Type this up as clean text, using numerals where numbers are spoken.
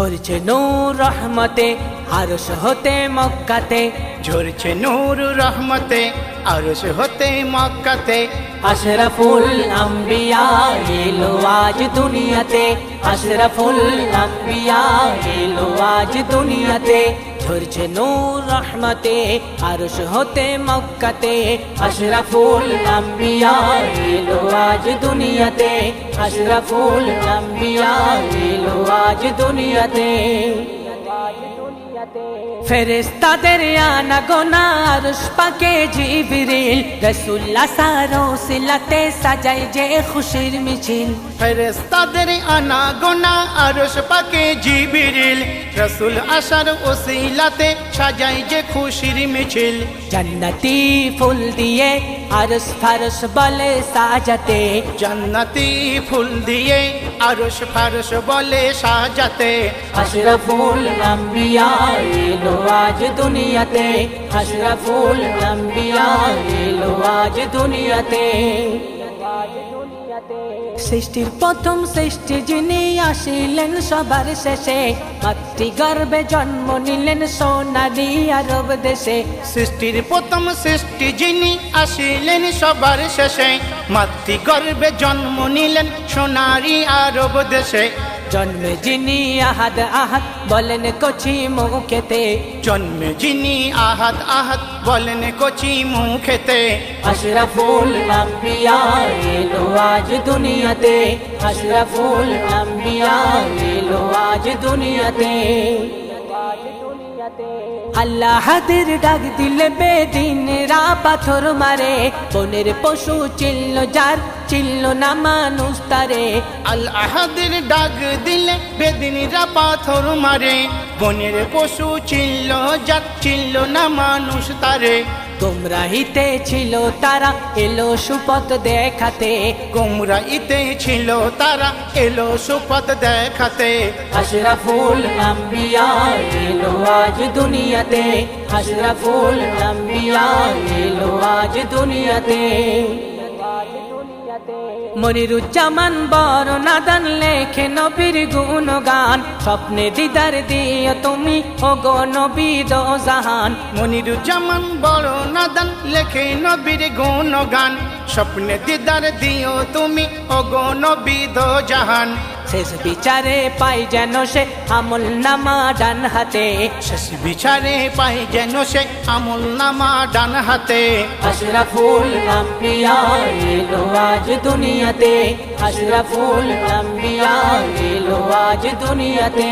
ঝরছে নূর রহমতে আরশ হতে মক্কাতে, ঝরছে নূর রহমতে আরশ হতে মক্কাতে। আশরাফুল আম্বিয়া এলো আজ দুনিয়াতে, আশরাফুল আম্বিয়া এলো আজ দুনিয়াতে। ঝরছে নূর রহমতে আরশ হতে মক্কাতে, আশরাফুল আম্বিয়া এলো আজ দুনিয়াতে, আশরাফুল আম্বিয়া এলো আজ দুনিয়াতে। ফেরেশতাদের আনাগোনা আরশ পাকে জিবরিল, রাসূলুল্লাহ সারো সিলাতে সাজায় যে খুশির মিছিল। ফেরেশতাদের আনাগোনা আরশ পাকে জিবরিল, রাসূল আসার ওসিলাতে সাজায় যে খুশির মিছিল। জান্নাতি ফুল দিয়ে আরশ ফারশ বলে সাজাতে, জান্নাতি ফুল দিয়ে আরশ ফারশ বলে সাজাতে। আশরাফুল আম্বিয়া এলো আজ দুনিয়াতে, আশরাফুল আম্বিয়া এলো আজ দুনিয়াতে। সৃষ্টির প্রথম সৃষ্টি যিনি আসিলেন সবার শেষে, মাতৃগর্ভে জন্ম নিলেন সোনারি আরব দেশে। সৃষ্টির প্রথম সৃষ্টি যিনি আসিলেন সবার শেষে, মাতৃগর্ভে জন্ম নিলেন সোনারি আরব দেশে। জন্মে যিনি আহাদ আহাদ বলেন কচি মুখেতে, জন্মে যিনি আহাদ আহাদ বলেন কচি মুখেতে। আশরাফুল আম্বিয়া এলো আজ দুনিয়াতে, আশরাফুল আম্বিয়া এলো আজ দুনিয়াতে। আল্লাহদের ডাক দিলে বেদিনরা পাথর মারে, বনের পশু চিল্ল যার চিল্ল না মানুষ তারে। আল্লাহদের ডাক দিলে বেদিনীরা পাথর মারে, বনের পশু চিল্ল যার চিল্ল না মানুষ তারে। গোমরাহিতে ছিল তারা এলো সুপথ দেখাতে, গোমরাহিতে ছিল তারা এলো সুপথ দেখাতে। আশরাফুল আম্বিয়া এলো আজ দুনিয়াতে, আশরাফুল আম্বিয়া এলো আজ দুনিয়াতে। মনিরুজ্জামান বড় নাদান লেখে নবীর গুণগান, স্বপ্নে দিদার দিও তুমি ওগো নবী দো জাহান। মনিরুজ্জামান বড় নাদান লেখে নবীর গুণগান, স্বপ্নে দিদার দিও তুমি ওগো নবী দো জাহান। শেষ বিচারে পাই যেন সে আমল নামা ডান হাতে, শেষ বিচারে পাই যেন সে আমল নামা ডান হাতে। আশরাফুল আম্বিয়া এলো আজ দুনিয়াতে, আশরাফুল আম্বিয়া এলো আজ দুনিয়াতে।